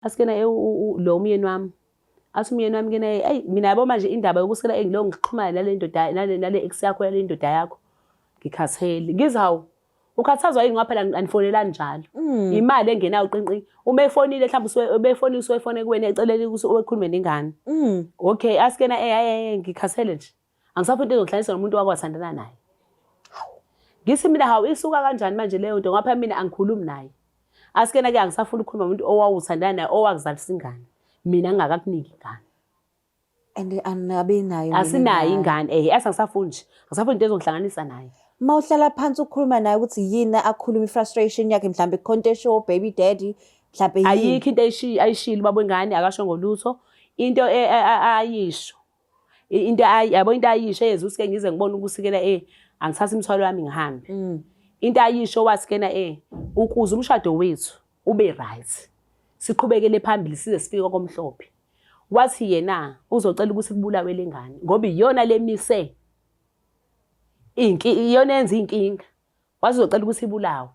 asikena lo umyeni wami athi umyeni wami kena hey mina yabo manje indaba yokusela engilo ngixhumana nale ndoda nale ex yakho yale ndoda yakho ngikhathele ngizawu ukhathazwa yini ngaphela anifonelani njalo imali engenayo qinqi uma efonile mhlawumbe ubefonile usefone kuwena ecelele ukuthi ukhulume nengane okay asikena ngikhathele nje angisafuna into ezokuhlanisa nomuntu wakwathandana naye ngithi mina hawu isuka kanjani manje leyo nto ngapha mina angikhulumi naye asikena ke angisafuna ukukhuluma nomuntu owawuthandana naye owakuzalisa ingane mina ngingakakuniki ingane and anabe nayo asinayo ingane asangisafuni nje ngisafuna into ezokuhlanganisa naye mawuhlala phansi ukukhuluma naye ukuthi yini akhuluma ifrustration yakhe mhlambe contesho baby daddy mhlambe ayikho into ayishilo babo ingane akasho ngolutho into ayisho into yabo into ayisho eyezuke ngize ngibone ukusikela angisathatha imithwalo yami ngihambe into ayisho wasikena ukuze umshado wethu ube right siqhubekele phambili size sifike komhlophe wathi yena uzocela ukuthi kubulawe lengane ngoba iyona lemise iyona yenza inkinga wazi uzocela ukuthi ibulawe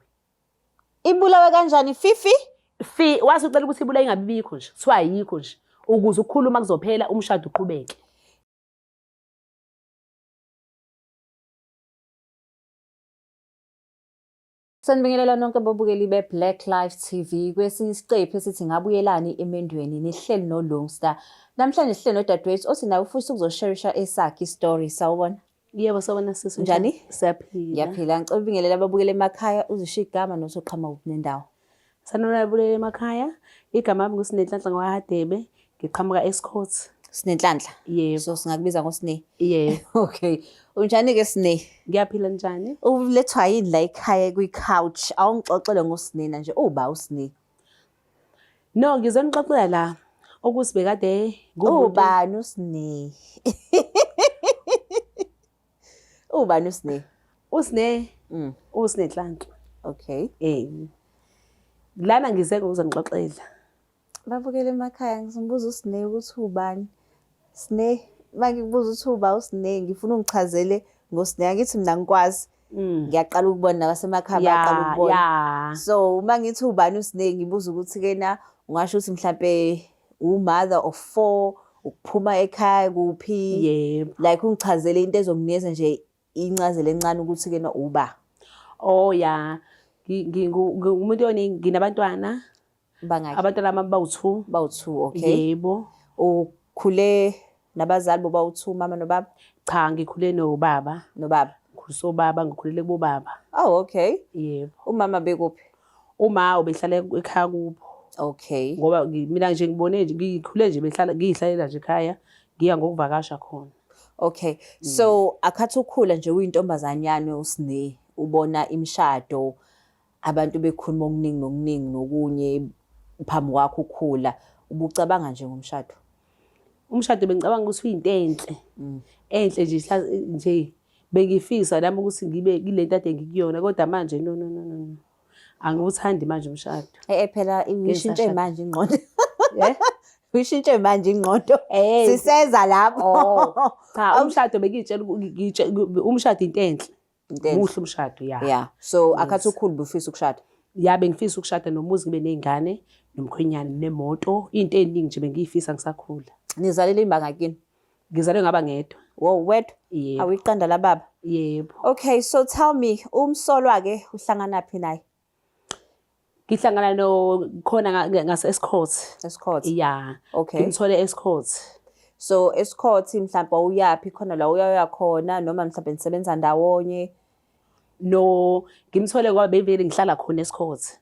kanjani fifi wazi ucela ukuthi ibulawe ingabibikho nje kuthiwa ayikho nje ukuze ukukhuluma kuzophela umshado uqhubeke. Sanibingelela nonke ababukeli beBlack Life TV kwesinye isiqephu esithi ngabuyelani emendweni nihleli noLongstar. Namhlanje sihleli nodadewethu othi nawe ufisa ukuzosharisha esakhe istory sawubona. Yebo sawubona sisi njani? Siyaphila. Ngiyaphila ngicela ubingelela ababukeli emakhaya uzisho igama nosoqhama kuphi nendawo. Sanibona ababukeli emakhaya igama lami nguSinenhlanhla ngwaHadebe ngiqhamuka eScourt. Sinenhlanhla? Yebo. So singakubiza ngoSine? Yebo. Okay. Unjani ke Sine? Ngiyaphila njani? Ulethwa yini la ekhaya kwi-couch? Awungixoxele ngoSinena nje uba uSine. No, ngizonixoxela la ukuthi bekade ubani uSine? Ubani uSine? uSine uSinenhlanhla. Okay. Lana ngize ngizonixoxela. Babukele emakhaya ngizombuza uSine ukuthi ubani. Sine mangikubuza ukuthi uba uSine ngifuna ungichazele ngoSine ngithi mina ngikwazi. Ngiyaqala ukubona nabasemakhaya baqala ukubona. So uma ngithi ubani uSine ngibuza ukuthi kena ungasho ukuthi mhlambe mother of 4 ukuphuma ekhaya kuphi. Yebo. Like ungichazele into ezonginikeza nje incazelo encane ukuthi kena uba. Oh ya. Ngumuntu nginabantwana. Bangaki? Abantwana bami bawu2. Bawu2, okay. Yebo. Ukhule nabazali bobawu2 mama nobaba? Cha ngikhule nobaba. Nobaba? Ngikhuliso baba ngikhulele kubaba. Oh okay. Yebo. Umama bekuphi? Uma ubehlala ekhaya kubo. Okay. Ngoba mina nje ngibone nje ngikhule nje ngiyihlalela nje ekhaya ngiya ngokuvakasha khona. Okay. So akhathi ukhula nje uyintombazanyane uSine ubona imishado abantu bekhuluma okuningi nokuningi nokunye phambi kwakho ukhula ubucabanga nje ngomshado. Umshado bengicabanga ukuthi uyinto enhle. Enhle nje bengifisa nami ukuthi ngibe kulento ade ngikuyona kodwa manje no. Angiwuthandi manje umshado. Phela ishintshe manje ingqondo. Uyishintshe manje ingqondo. Siseza lapho. Cha umshado bekitshela umshado into enhle. Muhle umshado ya. Yeah. So akhathi ukhulu bufisa ukushada. Ya bengifisa ukushada nomuzi ngibe nezingane nomkhwenyana nemoto into eningi nje bengiyifisa ngisakhula. Nizalele imbangakini? Ngizalwe ngaba ngedwa. Wow, wedwa? Yebo. Awiqanda la baba? Yebo. Okay, so tell me umsolwa ke uhlangana phi naye? Ngihlangana no khona ngase-Escourt. Escourt. Yeah. Okay. Ngimthole Escourt. So Escourt mhlawumbe uyapi khona la uya khona noma mhlawumbe nisebenza ndawonye? No, ngimthole ngoba bevele ngihlala khona Escourt.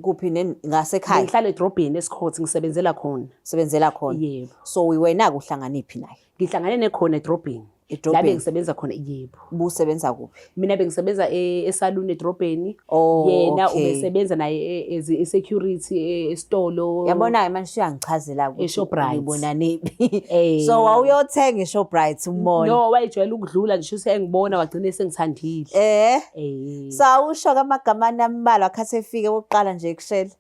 Kuphi ngasekhaya? Ngihlala eDrobheni Escourt ngisebenzela khona. Sebenzela khona? Yebo. So wena kuhlanganiphi naye? Ngihlangane nekhona eDrobheni. La bengisebenza khona yebo. Ubusebenza kuphi? Mina bengisebenza esalon eDrobheni. Oh, yena okay. ubesebenza naye as security estolo. Yabona manje uyangichazela ukuthi eShoprite. ngibona nephi. So wawuyothenga eShoprite umbona? No, wayejwayela ukudlula nje usengibona wagcina sengithandile. So usho kamagama ambalwa akhathi efike oqala nje ekushela.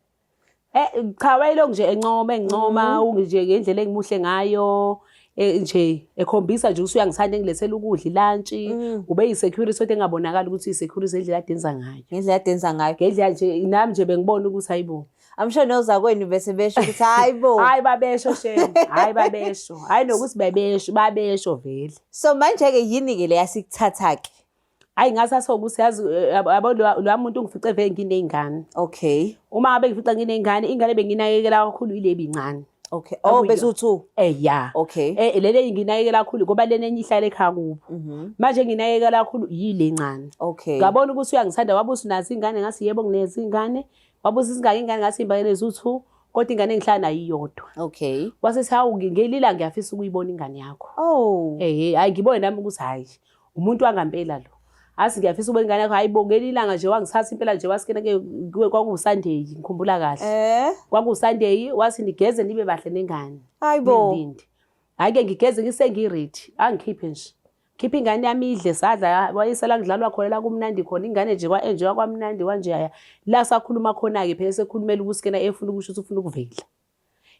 Cha wayelo nje encoma nje ngendlela engimuhle ngayo. Nje ekhombisa nje ukuthi uyangithanda ngilethela ukudla ilunch ube yisecurity sothi engabonakala ukuthi isecurity endlela adenza ngayo. Ngendlela adenza ngayo. Ngendlela nje nami nje bengibona ukuthi hayibo. I'm sure nozakwenu bese besho ukuthi hayi bo. Hayi babesho shame, hayi babesho. Hayi nokuthi babesho vele. So manje-ke yini-ke le yasikuthatha-ke? Hayi ngasaso ukuthi yazi yabo lo muntu ungifice vele nginey'ngane. Okay. Uma ngabe ngifica nginey'ngane, ingane benginakekela kakhulu yile ebincane. Okay. Oh bese u2. Ya. Okay. Lele nginakekela kakhulu ngoba lena enye ihlala ekhaya kubo. Manje nginakekela kakhulu yile encane. Okay. Ngabona ukuthi uyangithanda wabusa unazo ingane ngathi yebo nginezi ingane. Wabusa ingane ngathi imbayeleza u2 kodwa ingane engihlala nayo iyodwa. Okay. Wasethi hawu ngelila ngiyafisa ukuyibona ingane yakho. Oh. Hayi ngibone nami ukuthi hayi umuntu wangampela lo. Asi ngiyafisa ukubona ingane yakho hayibo ngelilanga nje wangithatha impela nje wasikena kwakuSunday ngikhumbula kahle. KwakuSunday wathi nigeze nibe bahle nengane. Hayibo. Hayi ke ngigeze ngisengiready angikhiphe nje. Khipha ingane yami idle sadla wayisela ngidlalwa khona la kumnandi khona ingane nje kwa-enjoy kwamnandi kanje la sakhuluma khona ke phela sekhulumela ukusikena efuna ukusho ukuthi ufuna ukuvela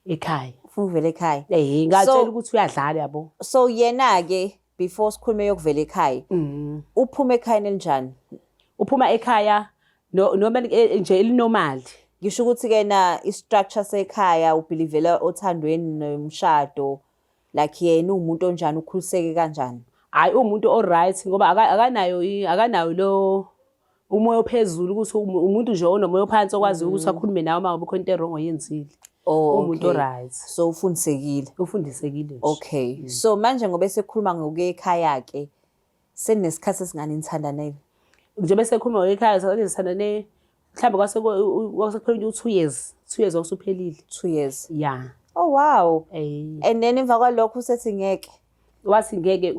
ekhaya. Ufuna ukuvela ekhaya. Ngatshela ukuthi uyadlala yabo. So yena ke before sikhulume yokuvela ekhaya. Uphuma ekhaya enjani? Uphuma ekhaya noma nje elinormal. Ngisho ukuthi ke na istructure sekhaya ubelievela othandweni nomshado like yena umuntu onjani ukhuliseke kanjani? Hayi umuntu alright ngoba akanayo lo umoya ophezulu ukuthi umuntu nje onomoya ophansi okwazi ukuthi akhulume nawe uma ngobukho into wrong oyenzile. Umuntu alright. So ufundisekile nje. Okay. So manje ngoba sekhuluma ngokuya ekhaya ke senesikhathi esingane nithandanele. Nje bese khuluma ngokuya ekhaya sithandane mhlawumbe kwasekuphela 2 years. 2 years osuphelile. 2 years. Yeah. Oh wow. And then emva kwalokho usethi ngeke. Wathi ngeke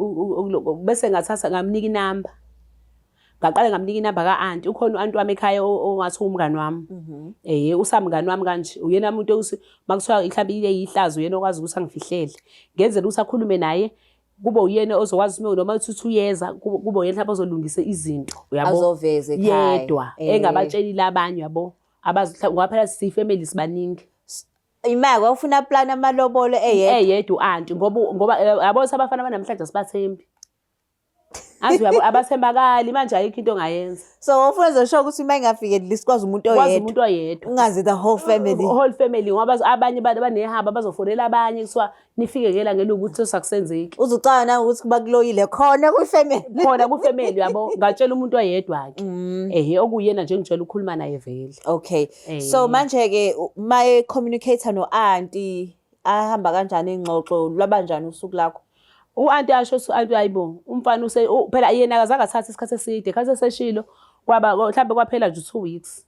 bese ngathatha ngamnika inamba. Ngaqala ngamnika inamba ka-aunty. Ukhona u-aunty wami ekhaya ongathi umngani wami. Usamngani wami kanje. Uyena umuntu ukuthi makuthiwa mhlawumbe ile yihlazo uyena okwazi ukuthi angifihlele. Ngenzela ukuthi akhulume naye kube uyena ozokwazi ukuthi noma uthi 2 years kube uyena mhlawumbe ozolungisa izinto. Uyabo? Azoveza ekhaya. Yedwa engabatsheli labanye yabo. Ngoba phela sifamily sibaningi. Imali ufuna plan amalobolo eyedwa u-aunty ngoba yabo sabafana banamhlanje sibathembi. Azi abathembakali manje ayikho into ongayenza. So ufuna uzosho ukuthi uma ingafike list kwazi umuntu oyedwa. Ungazi the whole family. Whole family ngoba abanye banehaba bazofonela abanye kuthiwa nifike ngela ngelo ukuthi sakusenzeki. Uzucala na ukuthi bakuloyile khona kwi-family. Khona ku-family yabo ngatshela umuntu oyedwa ke. Okuyena nje ngitshela ukukhuluma naye vele. Okay. So manje ke my communicator no-aunty ahamba kanjani ingxoxo lwabanjani usuku lakho? U-aunty asho u-aunty hayibo umfana phela yena akazangathatha isikhathi eside khathi seshilo kwaba mhlawumbe kwaphela nje 2 weeks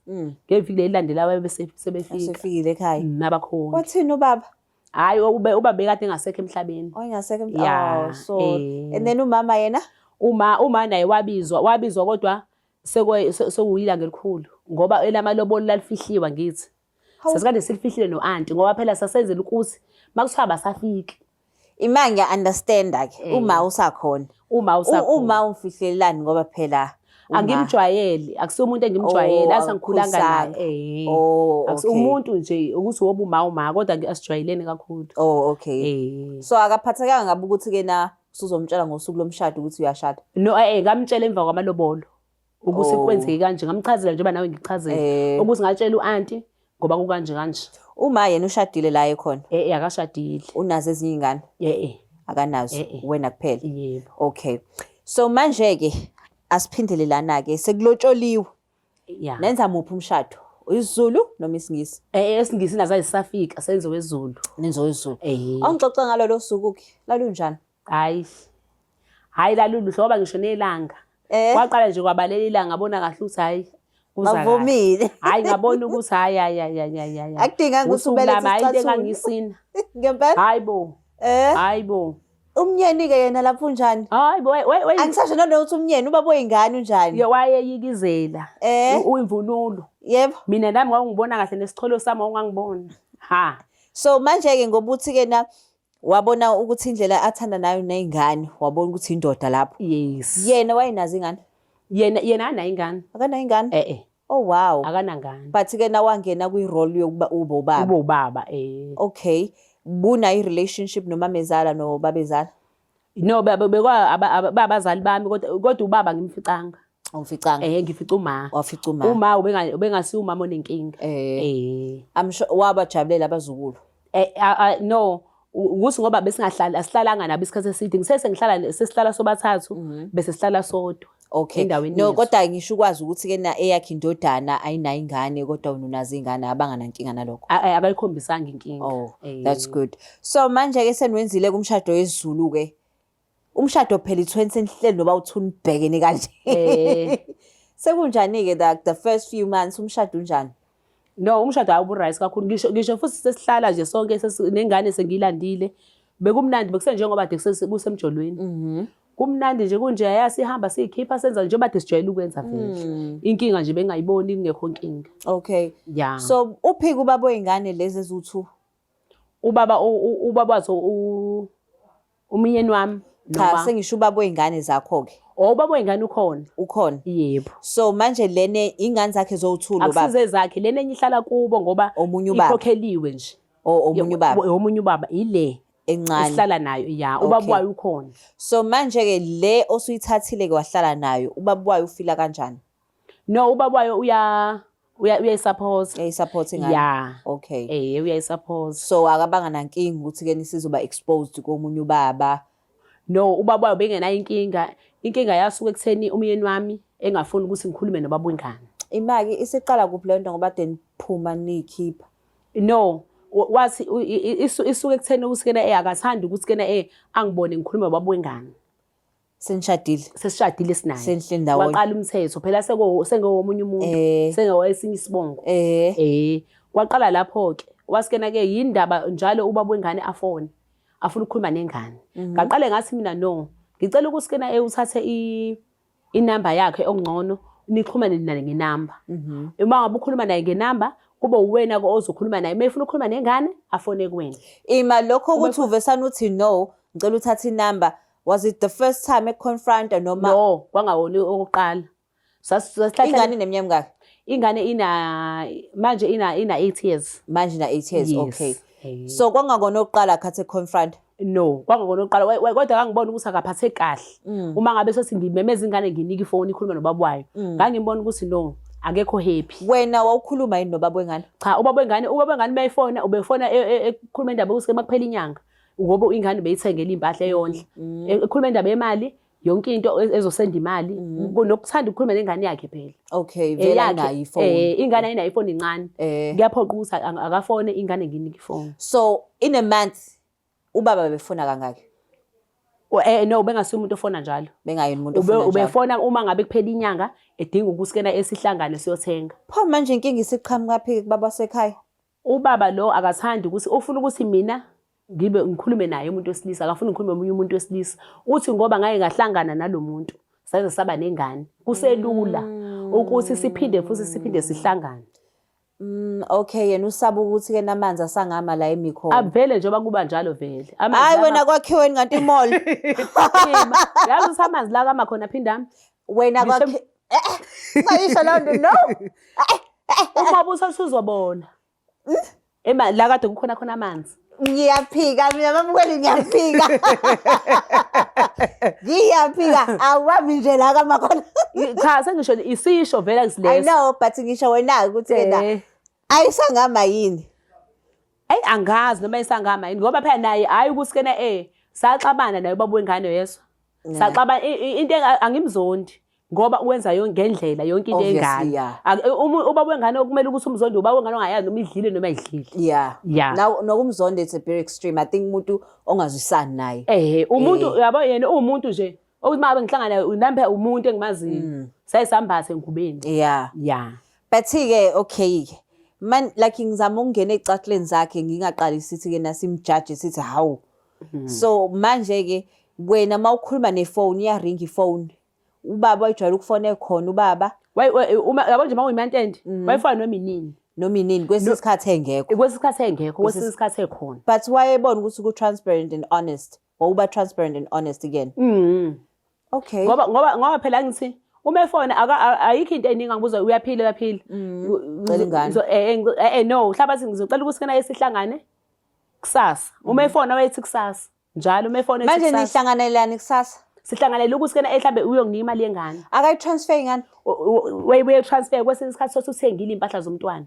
ngeviki elilandela babe sebefika sefikile ekhaya nabakhona. Wathini ubaba? Hayi ubaba bekade engasekho emhlabeni. Engasekho emhlabeni. So and then umama yena uma naye wabizwa kodwa sekuyilanga elikhulu ngoba elamalobolo lalifihliwa ngithi sasikade silifihlile no-aunty ngoba phela sasenzela ukuthi makuthiwa basafiki. Ima ngiya-understand-a ke uma usakhona. Uma umfihlelelani ngoba phela angimjwayeli akusiyo umuntu engimjwayeli asangikhulanga naye. Akusiyo umuntu nje ukuthi woba uma kodwa asijwayelene kakhulu. Okay. So akaphathekanga ngabe ukuthi ke na usuzomtshela ngosuku lomshado ukuthi uyashada? No ngamtshela emva kwamalobolo ukuthi kwenzeke kanje ngamchazela njengoba nawe ngichazela ukuthi ngatshela u-aunty ngoba kukanje kanje. Uma yena ushadile la ekhona? Akashadile. Unazo ezinye ingane? Akanazo. Wena kuphela? Yebo. Okay. So manje ke asiphindelelana ke sekulotsholiwe. Nenza muphi umshado? IsiZulu noma isiNgisi? EsiNgisi nazo ayisafika senze wesiZulu. Nenzo wesiZulu. Awungixoxa ngalo lo suku ke lalunjani? Hayi lalulu hloba ngisho nelanga. Waqala nje kwabalela ilanga ngabona kahle ukuthi hayi bavumile. Hayi ngabona ukuthi hayi. Akudinganga ukuthi ubelethe isicathulo. Engangisina. Ngempela? Hayibo. Umnyeni ke yena lapho unjani? Hayibo angisasho nokuthi umnyeni ubaba oyingane unjani? Wayeyikizela. Uyimvunulo. Yebo. Mina nami ngangibona kahle nesicholo sami ongangibona. So manje ke ngobuthi ke na wabona ukuthi indlela athanda nayo nezingane wabona ukuthi indoda lapho. Yes. Yena wayenazo ingane? Yena anayo ingane. Akanayo ingane? Oh wow. Akanangane. But ke na wangena kwi-role yokuba ubaba. Ubaba Okay. Buna i-relationship nomamezala nobabezala? No babazali bami kodwa ubaba ngimficanga. Awuficanga. Ngifica uma. Wafica uma. Uma ubengasiyo umama onenkinga. I'm sure wabajabulela abazukulu. No, ukuthi ngoba asihlalanga nabo isikhathi eside. Sesihlala sobathathu bese sihlala sodwa. Okay. Endaweni No, kodwa ngisho ukwazi ukuthi ke na eyakhe indodana ayinayo ingane kodwa unazo ingane abanganankinga nalokho. Akayikhombisanga inkinga. Oh, that's good. So manje ke senwenzile kumshado wesiZulu ke. Umshado phela i-20 senhleli noba uthuni bhekene kanje. Sekunjani ke the first few months umshado unjani? No, umshado awubu-right kakhulu. Ngisho futhi sesihlala nje sonke nengane sengiyilandile. Bekumnandi bekusenjengoba kusemjolweni. Kumnandi nje kunje yasihamba siyikhipha senza njengoba sijwayele ukwenza vele. Inkinga nje bengayiboni kungekho inkinga. Okay. Yeah. So uphika ubaba oyingane lezi eziwu2? Ubaba wazo umyeni wami. Cha, sengisho ubaba oyingane zakho ke. Ubaba oyingane ukhona. Ukhona? Yebo. So manje lene ingane zakhe zowu2 lo baba. Akusize zakhe lena enye ihlala kubo ngoba ikhokheliwe nje. Omunye ubaba. Omunye ubaba ile encane. Sihlala nayo ubaba wayo ukhona. So manje ke le osuyithathile ke wahlala nayo ubaba wayo ufila kanjani? No, ubaba wayo uyayisupport. Uyayisupport ingane. Yeah. Okay. Uyayisupport. So akabanga nankinga ukuthi ke nisizoba exposed komunye ubaba. No, ubaba wayo bengenayo inkinga. Inkinga yasuka ekutheni umyeni wami engafuni ukuthi ngikhulume nobaba wengane. Imaki isiqala kuphi le nto ngoba deniphuma nikhipha? No, wathi isuke ekutheni ukuthi kena akathandi ukuthi kena angibone ngikhuluma nobaba wengane. Sesishadile sinaye. Senhle ndawonye. Waqala umthetho phela sengowomunye umuntu, sengowesinye isibongo. Waqala lapho ke. Wasikena ke yindaba njalo ubaba wengane afuna ukukhuluma nengane. Ngaqale ngathi mina no. Ngicela ukuthi kena uthathe inamba yakhe ongcono nixhumane naye ngenamba. Uma ngabe ukhuluma naye ngenamba kube uwena ozokhuluma naye. Mayefuna ukukhuluma nengane afone kuwena. Ima lokho ukuthi uvesana uthi no, ngicela uthathe inamba. Was it the first time confront noma? No, kwangawona okokuqala. Ingane neminyaka ngakho? Ingane manje ina 8 years. Manje ina 8 years. Okay. So kwangakona oqala khathe confront? No, kwangakona oqala kodwa ngangibona ukuthi akaphathe kahle. Uma ngabe sethi ngimemeza ingane nginika ifoni ikhuluma nobaba wayo. Ngangibona ukuthi no, akekho happy. Wena wawukhuluma yini nobaba wengane? Cha, ubaba wengane bayifona, ubefona ekhuluma indaba ukuthi makuphela inyanga. Ngoba ingane beyithengela impahla eyondla. Ekhuluma indaba yemali, yonke into ezosenda imali, nokuthanda ukukhuluma nengane yakhe phela. Okay, vela nayo ifoni. Ingane ayinayo ifoni incane. Kuyaphoqa ukuthi akafone ingane nginika ifoni. So in a month ubaba befona kangaki? No, bengasiyo umuntu ofona njalo. Bengayini umuntu ofona njalo. Ubefona uma ngabe kuphela inyanga edinga ukuthi kena esihlangane siyothenga. Pho manje inkinga isiqhamuka phi kubaba wasekhaya? Ubaba lo akathandi ukuthi ufuna ukuthi mina ngikhulume naye umuntu wesilisa, akafuni ngikhulume nomunye umuntu wesilisa. Uthi ngoba ngeke ngahlangana nalomuntu saze saba nengane. Kuselula ukuthi siphinde sihlangane. Okay, yena usaba ukuthi ke namanzi asangama la emikhona. Avele njengoba kuba njalo vele. Hayi wena kwakhiweni kanti imall. Yazi ukuthi amanzi la kama khona phindami. Wena kwakhe ngayisho la nto no. Uma busa usuzobona. La kade kukhona khona amanzi. Ngiyaphika mina mamukeli ngiyaphika. Ngiyaphika awami nje la kama khona. Cha sengisho isisho vela kusileso. I know but ngisho wena ukuthi wena ayisangama yini? Angazi noma isangama yini ngoba phela naye hayi ukuthi kena saxabana naye ubaba wengane yeso. Saxabana into angimzondi. Ngoba uwenza ngendlela yonke into engane. Ubaba wengane okumele ukuthi umzondo ubaba wengane ongayazi noma idlile noma idlile. Yeah. Now nokumzonda it's a very extreme. I think umuntu ongazwisani naye. Umuntu yabo yena umuntu nje ukuthi mabe ngihlangana naye nambe umuntu engimaziyo. Sayisambathe ngubeni. Yeah. But ke okay. Man like ngizama ukungena ecathuleni zakhe ngingaqali sithi ke nasimjudge sithi hawu. So manje ke wena mawukhuluma nefone iyaringa ifone. Ubaba wayijwayele ukufona khona ubaba. Yabo nje mawuyimantende. Wayifana noma inini kwesisikhathi engekho. Kwesisikhathi engekho, kwesisikhathi ekhona. But wayebona ukuthi ku transparent and honest. Wawuba transparent and honest again. Okay. Ngoba phela ngithi uma efona ayikho into eningi ngibuza uyaphila. Cela ingane. No, hlabathi ngizocela ukuthi kena esihlangane kusasa. Uma efona wayethi kusasa. Njalo uma efona manje nihlanganelani kusasa? sihlanganele ukuthi kena mhlambe uyonginika imali yengane. Akayi-transfer ingane? Uye-transfer kwesinye isikhathi sothi uthengile iy'mpahla zomntwana.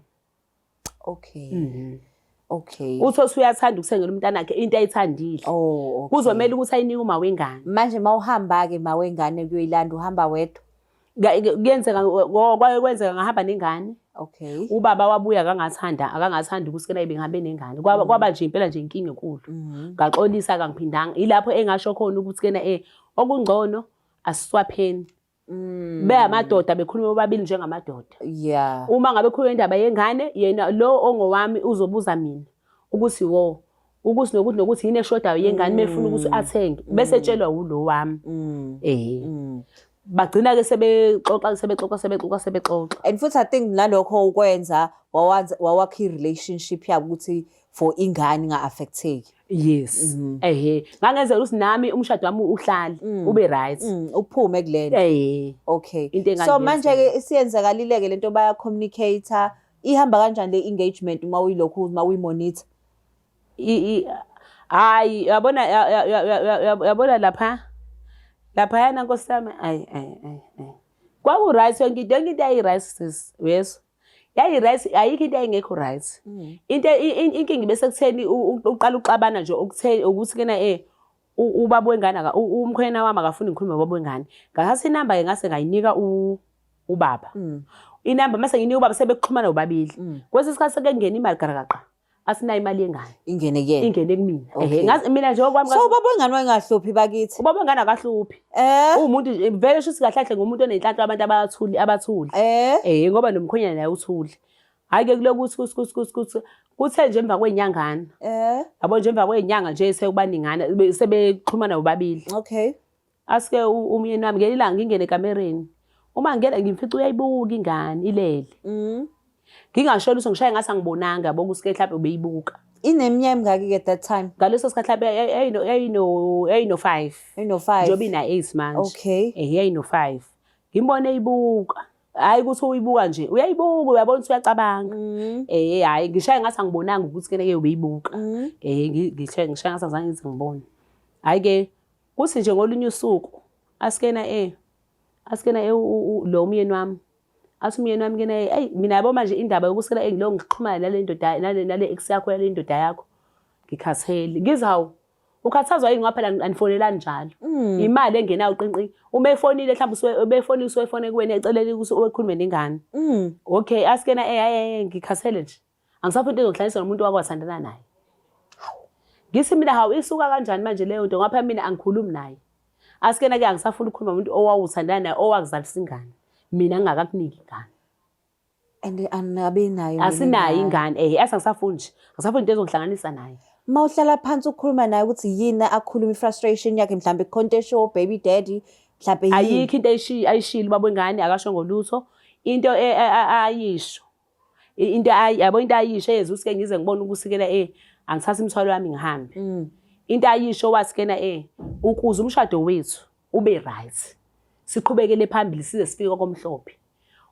Okay. Okay. Uthi usuyathanda ukuthengela umntanakhe into ayithandile. Oh, okay. Kuzomela ukuthi ayinike uma wengane. Manje mawuhamba-ke mawengane kuyoyilanda uhamba wedwa? Kwenzeka ngahamba nengane. Okay. Ubaba wabuya akangathanda ukuthi kena bengihambe nengane. Kwaba nje impela nje inkinga enkulu. Ngaxolisa kangiphindanga. Ilapho engasho khona ukuthi kena okungcono asiswapheni. Amadoda bekhuluma bobabili njengamadoda. Yeah. Uma ngabe khuluma indaba yengane yena lo ongowami uzobuza mina ukuthi ukuthi nokuthi yini eshodayo yengane mefuna ukuthi athenge bese etshelwa ulo wami. Bagcina-ke sebexoxa. And futhi I think nalokho ukwenza wawakha i-relationship yabo ukuthi for ingane nga-affecteki. Yes. Ngangenzela ukuthi nami umshado wami uhlale ube right. Uphume kulento. Okay. So manje-ke siyenzakalile-ke lento baya-communicate-a. Ihamba kanjani le engagement uma uyilokhu uma uyi-monitor? Hayi yabona laphayana Nkosi yami kwaku-right yonke into yayi-right sis yes. Yayi-right ayikho into ayingekho right. Inkinga bese kutheni uqala uxabana nje ukuthi kena ubaba wengane umkhwena wami akafuni ngikhulume ubaba wengane. Ngathatha inamba-ke ngase ngayinika ubaba. Inamba mase nginika ubaba sebekuxhumana bobabili. Kwesinye isikhathi sekungena imali garagaqa. Asinayo imali yengane. Ingene kumina. Mina nje okwami. So ubaba wengane wayengahluphi bakithi? Ubaba wengane akahluphi. Umuntu vele shuthi kahle ngomuntu onenhlanhla abantu abathuli. Ngoba nomkhonyana naye uthuli. Hayi-ke kulokuthi kuthe nje emva kwenyangana. Yabo nje emva kwenyanga nje sekubaningana sebexhumana bobabili. Okay. Asike umyeni wami ngelilanga ngingene ekamereni. Uma ngingena ngimfica uyayibuka ingane ilele. Ngingasho lutho ngishaye ngase angibonanga yabo kusike mhlawumbe ubeyibuka. Ineminyaka emingaki at that time? Ngaleso sikhathi mhlawumbe yayino 5. Njoba ina-8 manje. Okay. Yayino 5. Ngimbone eyibuka. Hayi ukuthi uyibuka nje. Uyayibuka uyabona ukuthi uyacabanga. Hayi ngishaye ngase angibonanga ukuthi kena ubeyibuka. Ngishaye ngase ngizange ngithi ngibone. Hayi-ke kuthi nje ngolunye usuku asikena lo myeni wami. Athi umyeni wami kena mina yabo manje indaba yokuthi kena ngilo ngixhumana nale ndoda nale ex yakho yale ndoda yakho ngikhathele. Ngizawu ukhathazwa yini ngaphela anifonelani njalo. Imali engenayo qinqi. Uma efonile mhlawumbe ubefonile usuyefone kuwena ecelele ukuthi ukhulume nengane. Okay asikena ngikhathele nje. Angisafuna into ezokuhlanganisa nomuntu wakwathandana naye. Ngithi mina hawu isuka kanjani manje leyo nto ngapha mina angikhulumi naye. Asikena-ke angisafuna ukukhuluma nomuntu owawuthandana naye owakuzalisa ingane. Mina ngingakakuniki ingane. And anabe nayo. Asinayo ingane asangisafuni nje. Angisafuni into ezokuhlanganisa naye. Mawuhlala phansi ukukhuluma naye ukuthi yini akhuluma i-frustration yakhe mhlambe contesho baby daddy mhlambe yini. Ayikho into ayishilo ubaba wengane akasho ngolutho. Into ayisho. Into ayisho yeza usike ngize ngibone ukusikela angithatha imithwalo yami ngihambe. Into ayisho wasikena ukuze umshado wethu ube right. Siqhubekele phambili size sifike komhlophe.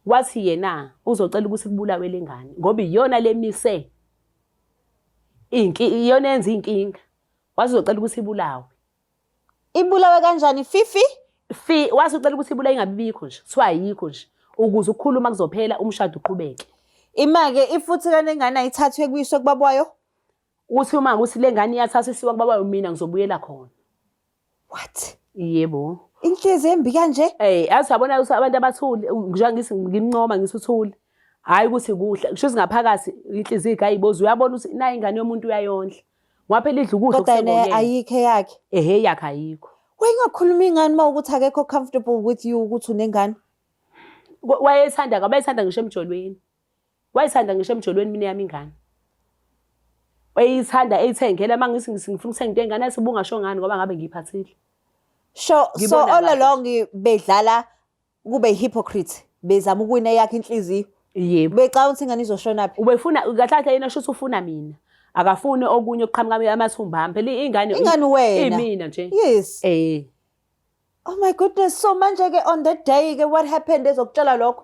Wathi yena uzocela ukuthi kubulawe lengane ngoba iyona lemise iyona yenza inkinga. Wathi uzocela ukuthi ibulawe. Ibulawe kanjani Fifi? Wathi ucela ukuthi ibulawe ingabibikho nje. Kuthiwa ayikho nje ukuze ukukhuluma kuzophela umshado uqhubeke. Imake ifuthi kana ingane ayithathwe kuyiswe kubabwayo. Uthi uma ukuthi lengane iyathathwa isiwa kubabwayo mina ngizobuyela khona. What? Yebo. Inhliziyo embi kanje? Asiyabona ukuthi abantu abathuli njengoba ngimncoma ngisuthuli. Hayi ukuthi kuhle. Kusho singaphakathi inhliziyo igayiboza uyabona ukuthi nayi ingane yomuntu uyayondla. Ngaphela idla ukudla okusengongeni. Kodwa ayikho yakhe. Yakhe ayikho. Wengakhuluma ingane mawukuthi akekho comfortable with you ukuthi unengane. Wayethanda ngisho emjolweni. Wayethanda ngisho emjolweni mina yami ingane. Wayithanda eyithengela mangisi ngifuna ukuthenga into engane yathi ubungasho ngani ngoba ngabe ngiyiphathile. So all along bedlala kube hypocrite bezama ukuwina yakhe inhliziyo. Yebo. Beca ukuthi ingane izoshona phi? Ubefuna kahle yena sho ufuna mina. Akafuni okunye okuqhamuka amathumba ami. Phela ingane wena. Imina nje. Yes. Oh my goodness. So manje ke on that day ke what happened ezokutshela lokho?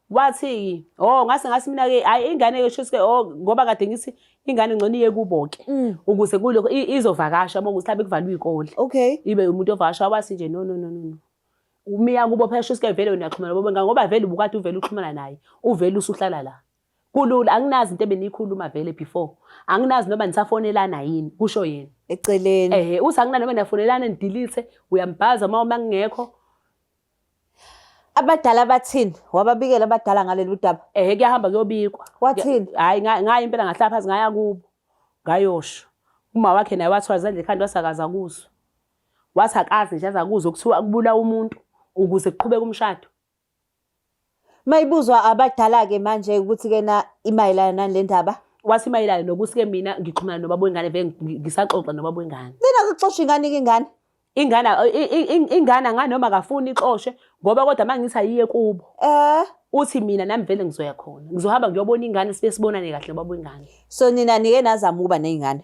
wathi ngase mina-ke hhayi ingane-ke shuthi-ke ngoba kade ngithi ingane ngcono iye kubo-ke ukuze kulokho izovakasha uma ukuthi mhlawumbe kuvalwe iy'kole Okay. ibe umuntu ovakasha wathi nje no. Umiya kubo phela shuthi-ke vele wena uyaxhumana nabo bengane ngoba vele ubukade uvele uxhumana naye uvele usuhlala la. Kulula anginazi into ebeniyikhuluma vele before. Anginazi noma nisafonelana yini kusho yena. Eceleni. Uthi angina noma niyafonelana nidilithe uyambhaza uma ngingekho. Abadala bathini? Wababikela abadala ngaleli daba? Kuyahamba kuyobikwa. Wathini? Hayi ngaya impela ngahlala phansi ngaya kubo. Ngayosho. Uma wakhe naye wathi wazandla ekhanda wasakaza kuzo. Wathi akazi nje azakuzo kuthiwa kubulawa umuntu ukuze kuqhubeke umshado. Mayibuzwa abadala-ke manje ukuthi-ke na imayelana nale ndaba? Wathi mayelana nokuthi-ke mina ngixhumana nobaba wengane vele ngisaxoxa nobaba wengane. Lena kuxoshwa ingane ingane? Ingane nganoma akafuni ixoshwe ngoba kodwa mangithi ayiye kubo. Uthi mina nami vele ngizoya khona. Ngizohamba ngiyobona ingane sibe sibonane kahle nobaba wengane. So nina nike nazama ukuba ney'ngane?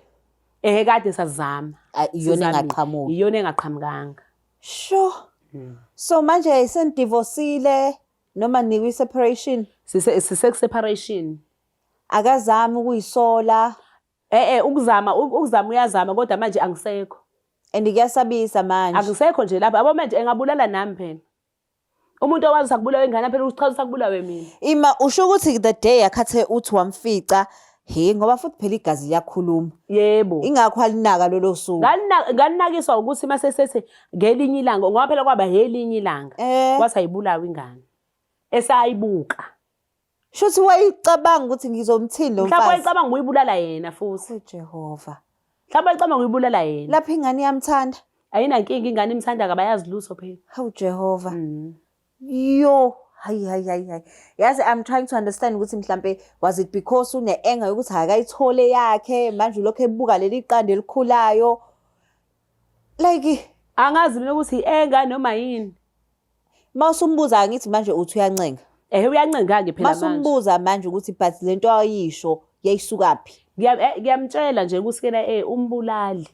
Kade sasizama. Iyona engaqhamuki? Iyona engaqhamukanga. Sure. So manje senidivosile noma nikwi-separation? Sise-separation. Akazami ukuyisola? Ukuzama uyazama kodwa manje angisekho. And kuyasabisa manje? Akusekho nje lapho. Abo manje engabulala nami phela. Umuntu owazi sakubulawa ingane phela uchaza sakubulawe mina. Usho ukuthi the day akhathe uthi wamfica, ngoba futhi phela igazi liyakhuluma. Yebo. Ingakho alinaka lolo suku. Ngalinakiswa ukuthi mase sethe ngelinye ilanga ngoba phela kwaba elinye ilanga. Wathi ayibulawa ingane. Esayibuka. Shuthi wayicabanga ukuthi ngizomthini lo mfazi. Mhlawumbe wayicabanga ukuyibulala yena futhi. Jehova. Mhlawumbe wayicabanga ukuyibulala yena. Lapha ingane yamthanda? Ayinankinga ingane imthanda kabayazi lutho phela. Hawu Jehova. Yo. Hayi. Yazi I'm trying to understand ukuthi mhlambe was it because une-anger yokuthi akayithole yakhe manje ulokhu ebuka leli qanda elikhulayo. Like angazi mina ukuthi i-anger noma yini. Mawusumbuza ngithi manje uthi uyancenga. Uyancenga-ke phela manje. Masumbuza manje ukuthi but lento ayisho yayisukaphi? Ngiyamtshela nje ukuthi-ke umbulali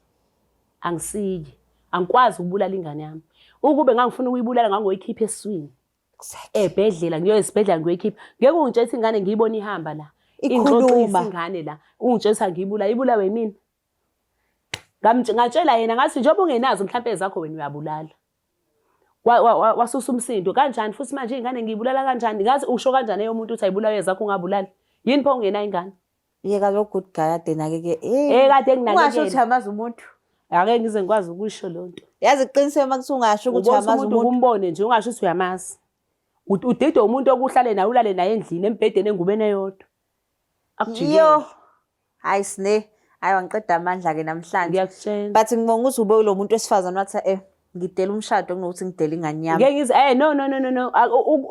angisiyi. Angikwazi ukubulala ingane yami. Ukube ngangifuna ukuyibulala ngangoyikhipha esiswini. Ebhedlela ngiyo esibhedlela ngiyoyikhipha. Ngeke ungitshela ingane ngiyibona ihamba la. Ikhuluma ingane la. Ungitshela ngiyibula ibulawe yimina. Ngatshela yena ngathi njengoba ungenazo mhlawumbe ezakho wena uyabulala. Wasusa umsindo kanjani futhi manje ingane ngiyibulala kanjani? Ngathi usho kanjani eyomuntu uthi ayibulawe ezakho ungabulali? Yini pho ungena ingane? Yeka lo good guy ade nakeke. Kade nginakekela. Ungasho ukuthi amazi umuntu. Ake ngize ngikwazi ukusho lonto. Yazi iqiniswe makuthi ungasho ukuthi amazi umuntu. Umbone nje ungasho ukuthi uyamazi. Udide umuntu okuhlale naye ulale naye endlini embhedeni engubeni eyodwa. Yo. Hayi sine. Hayi wangiqeda amandla ke namhlanje. Ngiyakutshela. But ngibonga ukuthi ube lo muntu wesifazana wathi ngidela umshado kunokuthi ngidela ingane yami. Ngeke ngize no.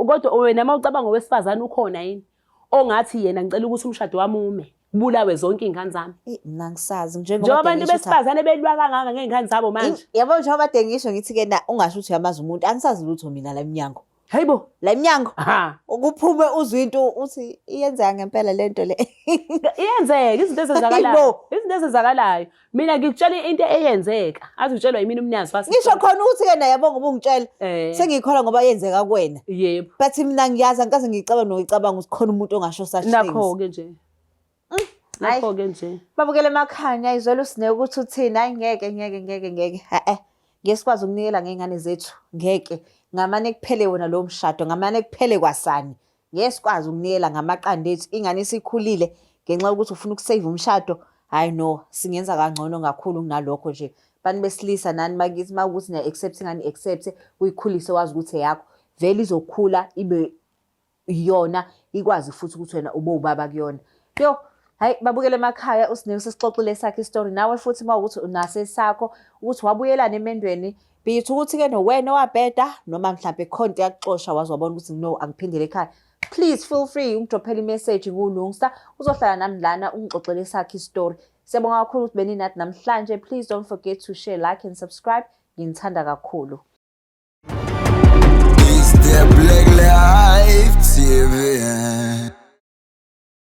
Kodwa wena mawucabanga owesifazana ukhona yini? Ongathi yena ngicela ukuthi umshado wami ume. Kubulawe zonke ingane zami. Mina ngisazi njengoba abantu besifazane belwa kangaka ngezingane zabo manje. Yabo njengoba ade ngisho ngithi ke na ungasho ukuthi uyamazi umuntu angisazi lutho mina la eminyango. Hayibo, la eminyango. Ukuphume uzwe into uthi iyenzeka ngempela lento le. Iyenzeka izinto ezenzakalayo. Izinto ezenzakalayo. Mina ngikutshela into eyenzeka. Athi utshelwa yimina umnyanzi wasi. Ngisho khona ukuthi ke na yabo ngoba ungitshela. Sengikholwa ngoba yenzeka kuwena. Yebo. But mina ngiyazi angikaze ngicabanga nokucabanga ukuthi khona umuntu ongasho such things. Nakho-ke nje. Nakho-ke nje. Babukele emakhanya izwela usine ukuthi uthini hayi ngeke. Ngesikwazi ukunikela ngezingane zethu ngeke. Ngamane kuphele wona lo mshado ngamane kuphele kwasani. Ngesikwazi ukunikela ngamaqanda ethu ingane isikhulile ngenxa ukuthi ufuna ukusave umshado. Hayi no, singenza kangcono kakhulu kunalokho nje. Bantu besilisa nani bakithi mawukuthi na accept ngani accept uyikhulise wazi ukuthi eyakho vele izokhula ibe iyona ikwazi futhi ukuthi wena ube ubaba kuyona. Yo, hayi babukele emakhaya usine sesixoxile sakhe story nawe futhi mawukuthi unase sakho ukuthi wabuyelana emendweni bithi ukuthi ke no wena wabheda noma mhlambe khonto yakuxosha wazi wabona ukuthi no angiphindele ekhaya. Please feel free ungidrophela i-message kuLungsta uzohlala nami lana ungixoxele sakhe story. Siyabonga kakhulu ukuthi beninathi namhlanje. Please don't forget to share, like and subscribe. Nginithanda kakhulu. Is the Black Life TV.